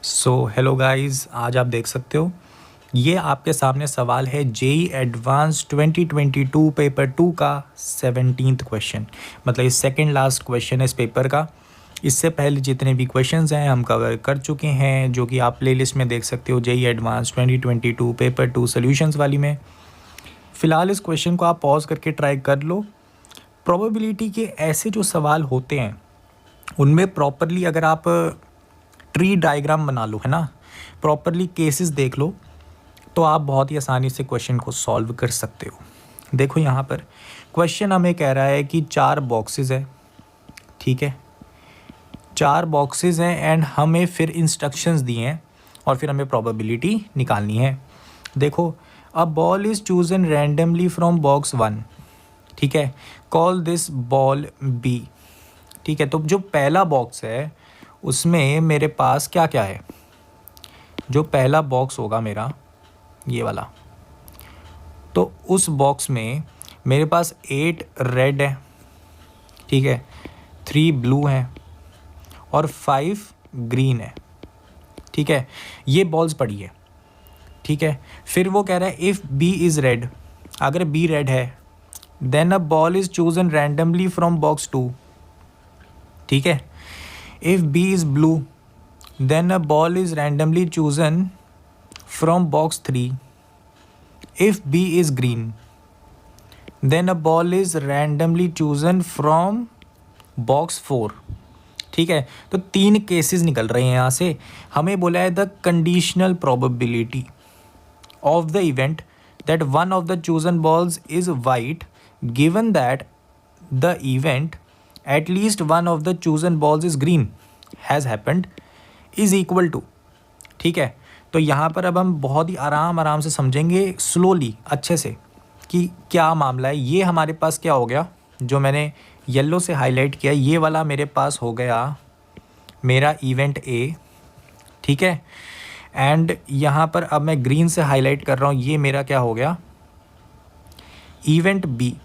Hello guys, आज आप देख सकते हो ये आपके सामने सवाल है जेई एडवांस 2022 पेपर 2 का 17th क्वेश्चन। मतलब ये सेकंड लास्ट क्वेश्चन है इस पेपर का। इससे पहले जितने भी क्वेश्चंस हैं हम कवर कर चुके हैं, जो कि आप प्लेलिस्ट में देख सकते हो जेई एडवांस 2022 पेपर 2 सॉल्यूशंस वाली में। फ़िलहाल इस क्वेश्चन को आप पॉज करके ट्राई कर लो। प्रोबेबिलिटी के ऐसे जो सवाल होते हैं उनमें प्रॉपरली अगर आप ट्री डायग्राम बना लो, है ना, प्रॉपरली केसेस देख लो, तो आप बहुत ही आसानी से क्वेश्चन को सॉल्व कर सकते हो। देखो यहाँ पर क्वेश्चन हमें कह रहा है कि 4 बॉक्सेस है, ठीक है, 4 बॉक्सेस हैं एंड हमें फिर इंस्ट्रक्शंस दिए हैं और फिर हमें प्रोबेबिलिटी निकालनी है। देखो, अ ball is chosen randomly from box 1, ठीक है, कॉल दिस बॉल बी, ठीक है। तो जो पहला बॉक्स है उसमें मेरे पास क्या क्या है, जो पहला बॉक्स होगा मेरा ये वाला, तो उस बॉक्स में मेरे पास 8 रेड है, ठीक है, 3 ब्लू हैं और 5 ग्रीन है, ठीक है। ये बॉल्स पड़ी है, ठीक है। फिर वो कह रहा है इफ़ बी इज़ रेड, अगर बी रेड है then a ball is chosen randomly from box 2, ठीक है। If B is blue then a ball is randomly chosen from box 3. If B is green then a ball is randomly chosen from box 4, ठीक है। तो 3 cases निकल रहे हैं यहाँ से। हमें बोला है the conditional probability of the event that one of the chosen balls is white given that the event at least one of the chosen balls is green has happened is equal to, ठीक है। तो यहाँ पर अब हम बहुत ही आराम से समझेंगे, स्लोली, अच्छे से, कि क्या मामला है। ये हमारे पास क्या हो गया, जो मैंने येलो से हाईलाइट किया, ये वाला मेरे पास हो गया मेरा इवेंट ए, ठीक है। एंड यहाँ पर अब मैं ग्रीन से हाईलाइट कर रहा हूँ, ये मेरा क्या हो गया, इवेंट बी,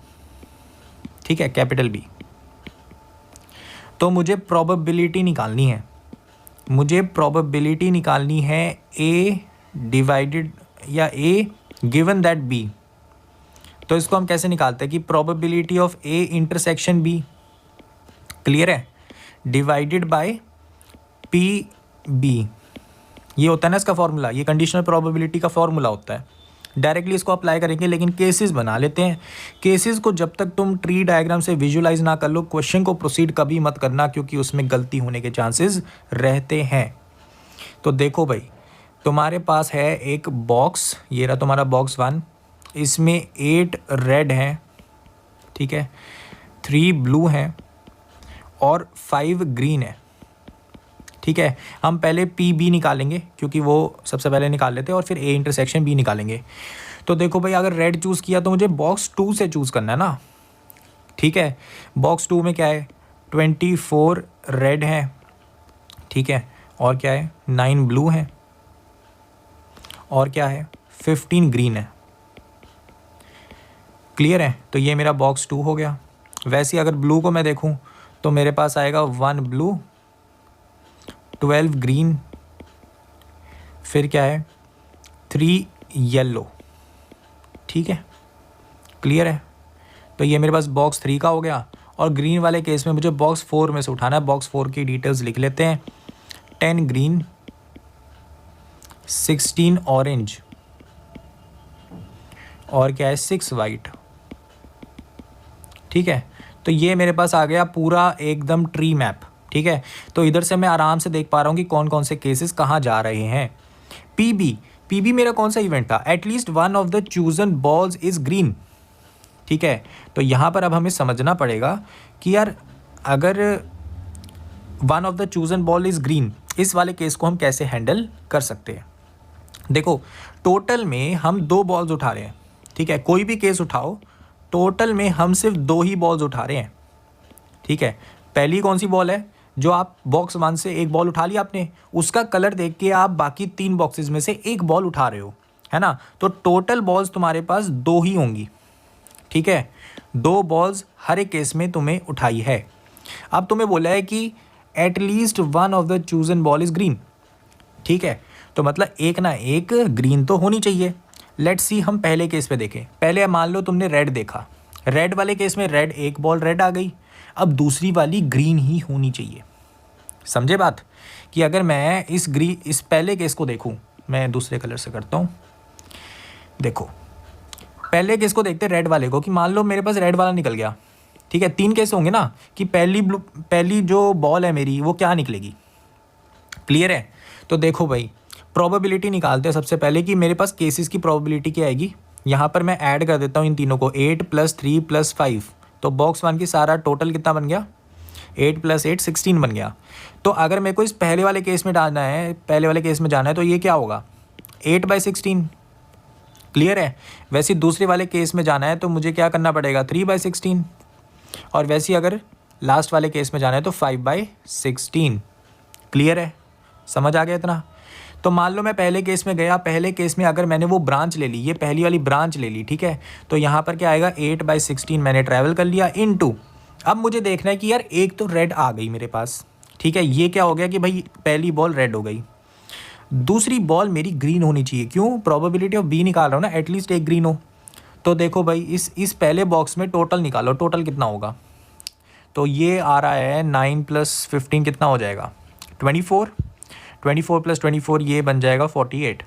ठीक है, कैपिटल बी। तो मुझे प्रोबेबिलिटी निकालनी है, मुझे प्रोबेबिलिटी निकालनी है ए डिवाइडेड या ए गिवन दैट बी। तो इसको हम कैसे निकालते हैं कि probability of A intersection B, clear है, डिवाइडेड बाय पी बी। ये होता है ना इसका फॉर्मूला, ये कंडीशनल प्रोबेबिलिटी का फॉर्मूला होता है। डायरेक्टली इसको अप्लाई करेंगे, लेकिन केसेस बना लेते हैं। केसेस को जब तक तुम ट्री डायग्राम से विजुलाइज ना कर लो, क्वेश्चन को प्रोसीड कभी मत करना, क्योंकि उसमें गलती होने के चांसेस रहते हैं। तो देखो भाई, तुम्हारे पास है एक बॉक्स, ये रहा तुम्हारा बॉक्स 1, इसमें 8 रेड हैं, ठीक है, 3 ब्लू हैं और 5 ग्रीन है, ठीक है। हम पहले पी बी निकालेंगे क्योंकि वो सबसे पहले निकाल लेते हैं और फिर ए इंटरसेक्शन बी निकालेंगे। तो देखो भाई, अगर रेड चूज़ किया तो मुझे बॉक्स 2 से चूज़ करना है ना, ठीक है। बॉक्स 2 में क्या है, 24 रेड है, ठीक है, और क्या है, 9 ब्लू है और क्या है, 15 ग्रीन है, क्लियर है। तो ये मेरा बॉक्स 2 हो गया। वैसे अगर ब्लू को मैं देखूं तो मेरे पास आएगा 1 ब्लू, 12 ग्रीन, फिर क्या है, 3 येलो, ठीक है, क्लियर है। तो ये मेरे पास बॉक्स 3 का हो गया। और ग्रीन वाले केस में मुझे बॉक्स 4 में से उठाना है। बॉक्स 4 की डिटेल्स लिख लेते हैं, 10 ग्रीन, 16 ऑरेंज और क्या है, 6 वाइट, ठीक है। तो ये मेरे पास आ गया पूरा एकदम ट्री मैप, ठीक है। तो इधर से मैं आराम से देख पा रहा हूँ कि कौन कौन से केसेस कहाँ जा रहे हैं। पीबी मेरा कौन सा इवेंट था, at least one of the chosen balls is green, ठीक है। तो यहाँ पर अब हमें समझना पड़ेगा कि यार अगर one of the chosen ball is green, इस वाले केस को हम कैसे हैंडल कर सकते हैं। देखो, टोटल में हम 2 बॉल्स उठा रहे हैं, ठीक है, कोई भी केस उठाओ, टोटल में हम सिर्फ 2 ही बॉल्स उठा रहे हैं, ठीक है। पहली कौन सी बॉल है, जो आप बॉक्स 1 से एक बॉल उठा लिया आपने, उसका कलर देख के आप बाकी 3 बॉक्सेस में से एक बॉल उठा रहे हो, है ना। तो टोटल बॉल्स तुम्हारे पास 2 ही होंगी, ठीक है, 2 बॉल्स हर एक केस में तुम्हें उठाई है। अब तुम्हें बोला है कि at least one of the chosen ball is green, ठीक है, तो मतलब एक ना एक ग्रीन तो होनी चाहिए। लेट्स सी हम पहले केस पे देखें। पहले मान लो तुमने रेड देखा, रेड वाले केस में रेड, एक बॉल रेड आ गई, अब दूसरी वाली ग्रीन ही होनी चाहिए। समझे बात? कि अगर मैं इस पहले केस को देखूं, मैं दूसरे कलर से करता हूं। देखो पहले केस को देखते रेड वाले को, कि मान लो मेरे पास रेड वाला निकल गया। ठीक है, 3 केस होंगे ना, कि पहली जो बॉल है मेरी वो क्या निकलेगी। क्लियर है? तो देखो भाई, प्रोबेबिलिटी निकालते हैं सबसे पहले कि मेरे पास केसेस की प्रोबेबिलिटी क्या आएगी। यहाँ पर मैं ऐड कर देता हूँ इन तीनों को, 8 + 3 + 5, तो बॉक्स 1 की सारा टोटल कितना बन गया, 8 + 8 16 बन गया। तो अगर मेरे को इस पहले वाले केस में डालना है, पहले वाले केस में जाना है, तो ये क्या होगा, 8/16। क्लियर है? वैसे दूसरे वाले केस में जाना है तो मुझे क्या करना पड़ेगा, 3/16। और वैसे अगर लास्ट वाले केस में जाना है तो 5/16। क्लियर है? समझ आ गया इतना? तो मान लो मैं पहले केस में गया, पहले केस में अगर मैंने वो ब्रांच ले ली, ये पहली वाली ब्रांच ले ली, ठीक है, तो यहाँ पर क्या आएगा, 8/16 मैंने ट्रैवल कर लिया इनटू, अब मुझे देखना है कि यार एक तो रेड आ गई मेरे पास। ठीक है, ये क्या हो गया कि भाई पहली बॉल रेड हो गई, दूसरी बॉल मेरी ग्रीन होनी चाहिए। क्यों? प्रोबेबिलिटी ऑफ बी निकाल रहा हूँ ना, एटलीस्ट एक ग्रीन हो। तो देखो भाई, इस पहले बॉक्स में टोटल निकालो, टोटल कितना होगा। तो ये आ रहा है 9 + 15 कितना हो जाएगा, 24। 24 + 24 ये बन जाएगा 48।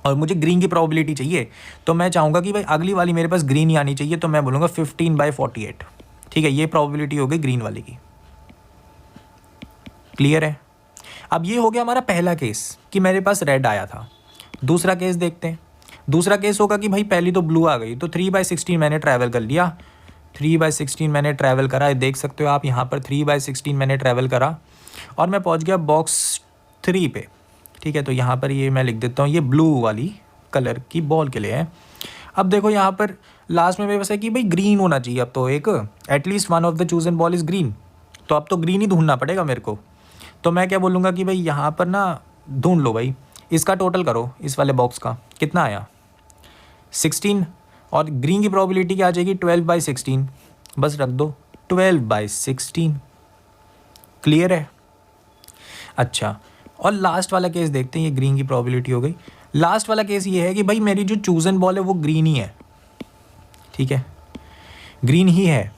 और मुझे ग्रीन की प्रोबेबिलिटी चाहिए, तो मैं चाहूँगा कि भाई अगली वाली मेरे पास ग्रीन ही आनी चाहिए, तो मैं बोलूँगा 15/48। ठीक है, ये प्रोबेबिलिटी हो गई ग्रीन वाले की। क्लियर है? अब ये हो गया हमारा पहला केस कि मेरे पास रेड आया था। दूसरा केस देखते हैं। दूसरा केस होगा कि भाई पहली तो ब्लू आ गई, तो 3/16 मैंने ट्रैवल कर लिया, 3/16 मैंने ट्रैवल करा, देख सकते हो आप यहाँ पर 3/16 मैंने ट्रैवल करा और मैं पहुँच गया बॉक्स 3 पे। ठीक है, तो यहाँ पर ये मैं लिख देता हूँ, ये ब्लू वाली कलर की बॉल के लिए है। अब देखो यहाँ पर लास्ट में मेरे पास है कि भाई ग्रीन होना चाहिए, अब तो एक at least one of the chosen ball is green, तो अब तो ग्रीन ही ढूंढना पड़ेगा मेरे को। तो मैं क्या बोलूँगा कि भाई यहाँ पर ना ढूंढ लो भाई, इसका टोटल करो, इस वाले बॉक्स का कितना आया, 16, और ग्रीन की प्रोबेबिलिटी क्या आ जाएगी, 12/16, बस रख दो 12/16। क्लियर है? अच्छा, और लास्ट वाला केस देखते हैं, ये ग्रीन की प्रोबेबिलिटी हो गई। लास्ट वाला केस ये है कि भाई मेरी जो चूजन बॉल है वो ग्रीन ही है। ठीक है, ग्रीन ही है।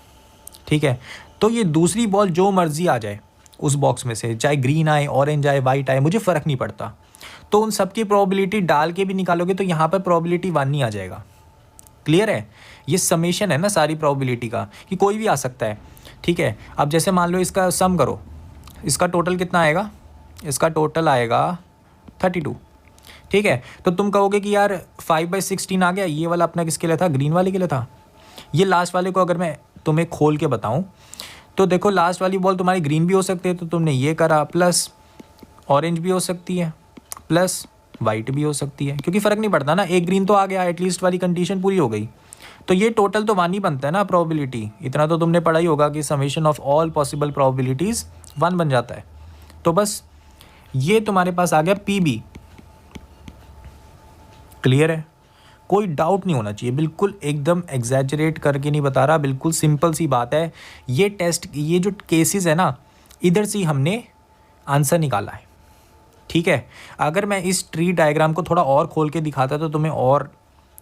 ठीक है, तो ये दूसरी बॉल जो मर्जी आ जाए उस बॉक्स में से, चाहे ग्रीन आए, ऑरेंज आए, वाइट आए, मुझे फ़र्क नहीं पड़ता, तो उन सब की प्रोबेबिलिटी डाल के भी निकालोगे तो यहाँ पर प्रोबेबिलिटी 1 ही आ जाएगा। क्लियर है? ये समेशन है ना सारी प्रोबेबिलिटी का, कि कोई भी आ सकता है। ठीक है, अब जैसे मान लो इसका सम करो, इसका टोटल कितना आएगा, इसका टोटल आएगा 32। ठीक है, तो तुम कहोगे कि यार 5/16 आ गया, ये वाला अपना किसके लिए था, ग्रीन वाले के लिए था। ये लास्ट वाले को अगर मैं तुम्हें खोल के बताऊं तो देखो, लास्ट वाली बॉल तुम्हारी ग्रीन भी हो सकती है, तो तुमने ये करा, प्लस ऑरेंज भी हो सकती है, प्लस वाइट भी हो सकती है, क्योंकि फ़र्क नहीं पड़ता ना, एक ग्रीन तो आ गया, एटलीस्ट वाली कंडीशन पूरी हो गई। तो ये टोटल तो 1 ही बनता है ना प्रोबेबिलिटी, इतना तो तुमने पढ़ा ही होगा कि summation of all possible probabilities 1 बन जाता है। तो बस ये तुम्हारे पास आ गया PB। क्लियर है? कोई डाउट नहीं होना चाहिए, बिल्कुल एकदम एग्जैजरेट करके नहीं बता रहा, बिल्कुल सिंपल सी बात है। ये टेस्ट, ये जो केसेस है ना, इधर से ही हमने आंसर निकाला है। ठीक है, अगर मैं इस ट्री डायग्राम को थोड़ा और खोल के दिखाता तो तुम्हें और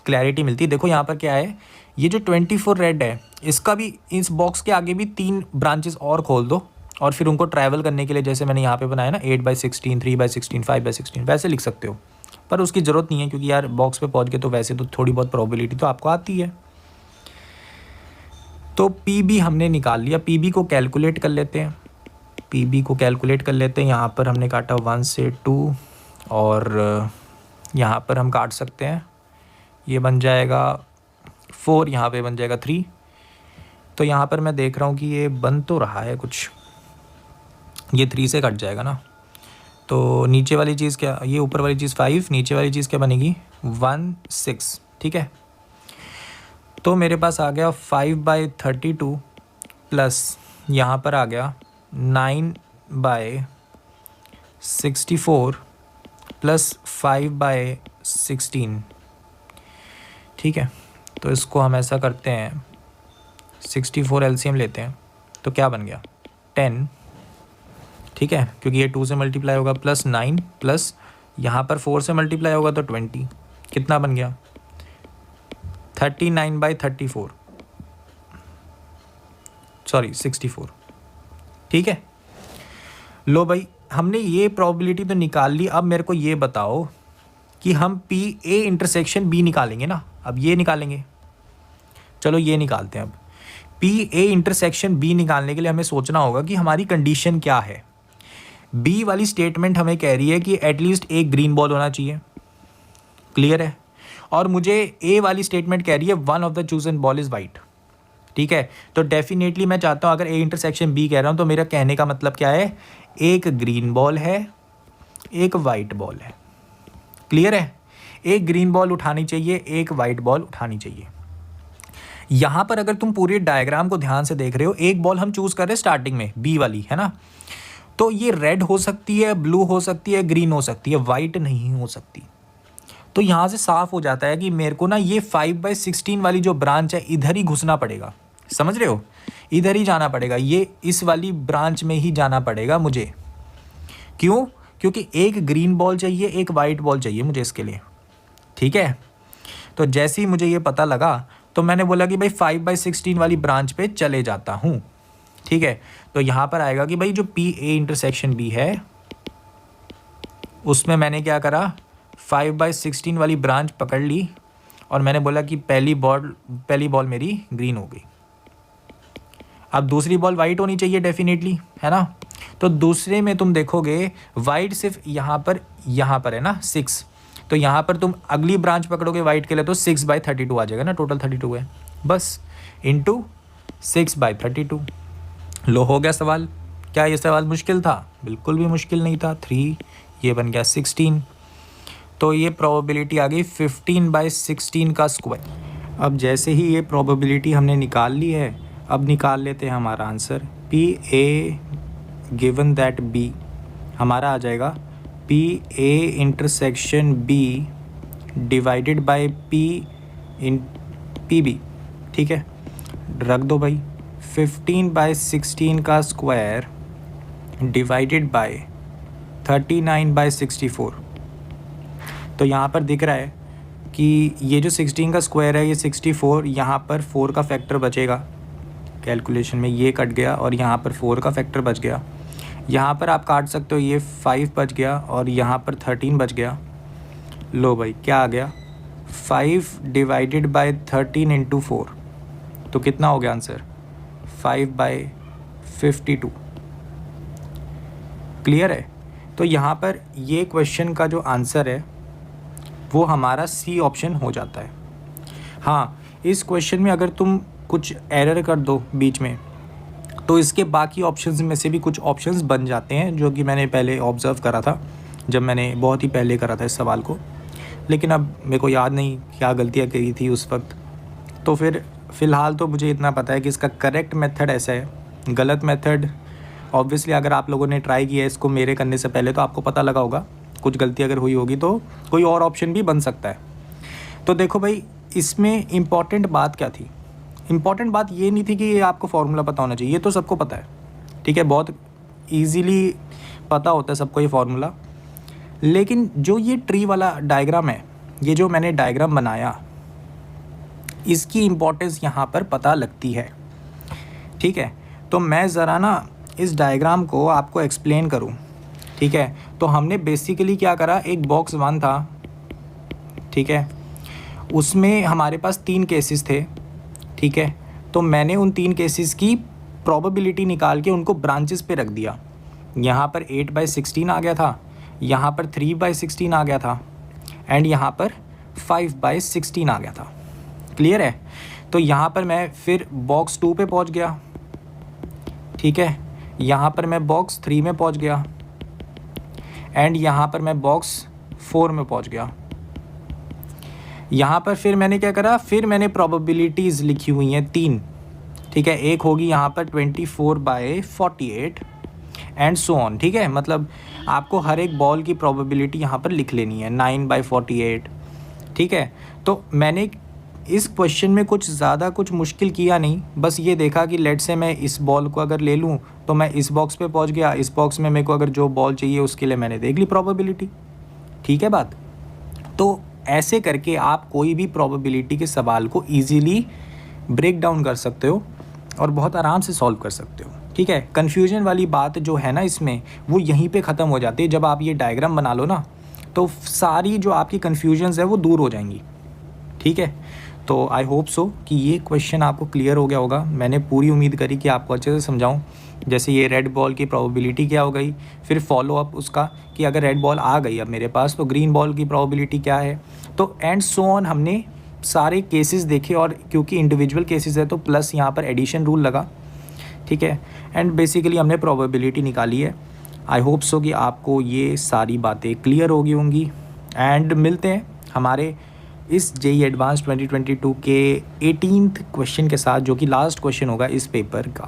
क्लैरिटी मिलती। देखो यहाँ पर क्या है, ये जो 24 रेड है, इसका भी इस बॉक्स के आगे भी 3 ब्रांचेस और खोल दो, और फिर उनको ट्रैवल करने के लिए जैसे मैंने यहाँ पे बनाया ना, 8/16, 3/16, 5/16, वैसे लिख सकते हो, पर उसकी ज़रूरत नहीं है, क्योंकि यार बॉक्स पे पहुँच के तो वैसे तो थोड़ी बहुत प्रोबेबिलिटी तो आपको आती है। तो PB हमने निकाल लिया, PB को कैलकुलेट कर लेते हैं, PB को कैलकुलेट कर लेते हैं। यहाँ पर हमने काटा 1 से 2, और यहाँ पर हम काट सकते हैं, ये बन जाएगा 4, यहाँ पे बन जाएगा 3। तो यहाँ पर मैं देख रहा हूँ कि ये बन तो रहा है कुछ, ये 3 से कट जाएगा ना, तो नीचे वाली चीज़ क्या, ये ऊपर वाली चीज़ 5, नीचे वाली चीज़ क्या बनेगी, 1 6। ठीक है, तो मेरे पास आ गया 5/32 प्लस यहाँ पर आ गया 9/64 प्लस 5/16। ठीक है, तो इसको हम ऐसा करते हैं, 64 LCM लेते हैं, तो क्या बन गया 10। ठीक है, क्योंकि ये 2 से मल्टीप्लाई होगा, प्लस 9 प्लस यहाँ पर 4 से मल्टीप्लाई होगा तो 20, कितना बन गया 39/34, सॉरी 64। ठीक है, लो भाई हमने ये प्रोबेबिलिटी तो निकाल ली। अब मेरे को ये बताओ कि हम पी ए इंटरसेक्शन बी निकालेंगे ना, अब ये निकालेंगे। चलो ये निकालते हैं। अब पी ए इंटरसेक्शन बी निकालने के लिए हमें सोचना होगा कि हमारी कंडीशन क्या है। बी वाली स्टेटमेंट हमें कह रही है कि एटलीस्ट एक ग्रीन बॉल होना चाहिए, क्लियर है। और मुझे ए वाली स्टेटमेंट कह रही है one of the chosen ball is white. ठीक है, तो डेफिनेटली मैं चाहता हूँ अगर ए इंटरसेक्शन बी कह रहा हूँ तो मेरा कहने का मतलब क्या है, एक ग्रीन बॉल है, एक वाइट बॉल है, क्लियर है। एक ग्रीन बॉल उठानी चाहिए, एक वाइट बॉल उठानी चाहिए। यहाँ पर अगर तुम पूरे डायग्राम को ध्यान से देख रहे हो, एक बॉल हम चूज कर रहे हैं स्टार्टिंग में बी वाली, है ना। तो ये रेड हो सकती है, ब्लू हो सकती है, ग्रीन हो सकती है, वाइट नहीं हो सकती। तो यहाँ से साफ हो जाता है कि मेरे को ना ये 5/16 वाली जो ब्रांच है इधर ही घुसना पड़ेगा, समझ रहे हो, इधर ही जाना पड़ेगा, ये इस वाली ब्रांच में ही जाना पड़ेगा मुझे। क्यों? क्योंकि एक ग्रीन बॉल चाहिए, एक वाइट बॉल चाहिए मुझे इसके लिए। ठीक है, तो जैसे ही मुझे ये पता लगा तो मैंने बोला कि भाई 5/16 वाली ब्रांच पे चले जाता हूँ। ठीक है, तो यहाँ पर आएगा कि भाई जो पी ए इंटरसेक्शन बी है उसमें मैंने क्या करा, 5/16 वाली ब्रांच पकड़ ली और मैंने बोला कि पहली बॉल मेरी ग्रीन हो गई। अब दूसरी बॉल वाइट होनी चाहिए डेफिनेटली, है ना। तो दूसरे में तुम देखोगे वाइट सिर्फ यहाँ पर है ना 6, तो यहाँ पर तुम अगली ब्रांच पकड़ोगे वाइट के लिए तो 6/32 आ जाएगा ना, टोटल 32 है बस, इंटू 6/32। लो हो गया सवाल। क्या ये सवाल मुश्किल था? बिल्कुल भी मुश्किल नहीं था। 3 ये बन गया 16, तो ये प्रोबेबिलिटी आ गई 15/16 का स्क्वायर। अब जैसे ही ये प्रोबेबिलिटी हमने निकाल ली है, अब निकाल लेते हैं हमारा answer. P A given that B हमारा आ जाएगा P A intersection B divided by P in P B. ठीक है, रख दो भाई, 15/16 का स्क्वायर डिवाइडेड बाय 39/64। तो यहाँ पर दिख रहा है कि ये जो 16 का स्क्वायर है ये 64, यहाँ पर 4 का फैक्टर बचेगा, कैलकुलेशन में ये कट गया और यहाँ पर 4 का फैक्टर बच गया। यहाँ पर आप काट सकते हो, ये 5 बच गया और यहाँ पर 13 बच गया। लो भाई क्या आ गया, 5 डिवाइडेड बाय 13 इंटू 4, तो कितना हो गया आंसर, 5/52। क्लियर है। तो यहाँ पर ये क्वेश्चन का जो आंसर है वो हमारा सी ऑप्शन हो जाता है। हाँ, इस क्वेश्चन में अगर तुम कुछ एरर कर दो बीच में तो इसके बाकी ऑप्शंस में से भी कुछ ऑप्शंस बन जाते हैं, जो कि मैंने पहले ऑब्ज़र्व करा था जब मैंने बहुत ही पहले करा था इस सवाल को, लेकिन अब मेरे को याद नहीं क्या गलतियाँ करी थी उस वक्त। तो फिर फ़िलहाल तो मुझे इतना पता है कि इसका करेक्ट मेथड ऐसा है। गलत मेथड ऑब्वियसली अगर आप लोगों ने ट्राई किया है इसको मेरे करने से पहले तो आपको पता लगा होगा, कुछ गलती अगर हुई होगी तो कोई और ऑप्शन भी बन सकता है। तो देखो भाई, इसमें इम्पॉर्टेंट बात क्या थी? इम्पॉर्टेंट बात ये नहीं थी कि ये आपको फार्मूला पता होना चाहिए, ये तो सबको पता है। ठीक है, बहुत इजीली पता होता है सबको ये फार्मूला। लेकिन जो ये ट्री वाला डायग्राम है, ये जो मैंने डायग्राम बनाया, इसकी इम्पोर्टेंस यहाँ पर पता लगती है। ठीक है, तो मैं ज़रा ना इस डायग्राम को आपको एक्सप्लेन करूँ। ठीक है, तो हमने बेसिकली क्या करा, एक बॉक्स 1 था, ठीक है, उसमें हमारे पास 3 केसेस थे। ठीक है, तो मैंने उन 3 केसेस की प्रोबेबिलिटी निकाल के उनको ब्रांचेस पे रख दिया। यहाँ पर 8/16 आ गया था, यहाँ पर 3/16 आ गया था एंड यहाँ पर 5/16 आ गया था। क्लियर है। तो यहाँ पर मैं फिर बॉक्स 2 पे पहुँच गया। ठीक है, यहाँ पर मैं बॉक्स 3 में पहुँच गया एंड यहाँ पर मैं बॉक्स 4 में पहुँच गया। यहाँ पर फिर मैंने क्या करा, फिर मैंने प्रोबेबिलिटीज़ लिखी हुई हैं 3। ठीक है, एक होगी यहाँ पर 24/48 एंड सो ऑन। ठीक है, मतलब आपको हर एक बॉल की प्रोबेबिलिटी यहाँ पर लिख लेनी है, 9/48। ठीक है, तो मैंने इस क्वेश्चन में कुछ ज़्यादा कुछ मुश्किल किया नहीं, बस ये देखा कि लेट से मैं इस बॉल को अगर ले लूँ तो मैं इस बॉक्स पे पहुँच गया, इस बॉक्स में मेरे को अगर जो बॉल चाहिए उसके लिए मैंने देख ली प्रोबेबिलिटी। ठीक है बात। तो ऐसे करके आप कोई भी प्रोबेबिलिटी के सवाल को ईजीली ब्रेक डाउन कर सकते हो और बहुत आराम से सॉल्व कर सकते हो, ठीक है। कन्फ्यूजन वाली बात जो है ना इसमें, वो यहीं पे ख़त्म हो जाती है। जब आप ये डायग्राम बना लो ना, तो सारी जो आपकी कन्फ्यूजन्स है वो दूर हो जाएंगी, ठीक है। तो आई होप सो कि ये क्वेश्चन आपको क्लियर हो गया होगा। मैंने पूरी उम्मीद करी कि आपको अच्छे से समझाऊं। जैसे ये रेड बॉल की प्रोबेबिलिटी क्या हो गई, फिर फॉलो अप उसका कि अगर रेड बॉल आ गई अब मेरे पास तो ग्रीन बॉल की प्रोबेबिलिटी क्या है, तो एंड सो ऑन हमने सारे केसेस देखे। और क्योंकि इंडिविजुअल केसेस है तो प्लस यहाँ पर एडिशन रूल लगा, ठीक है। एंड बेसिकली हमने प्रोबेबिलिटी निकाली है। आई होप सो कि आपको ये सारी बातें क्लियर हो गई होंगी। एंड मिलते हैं हमारे इस जेईई एडवांस 2022 के 18th क्वेश्चन के साथ, जो कि लास्ट क्वेश्चन होगा इस पेपर का।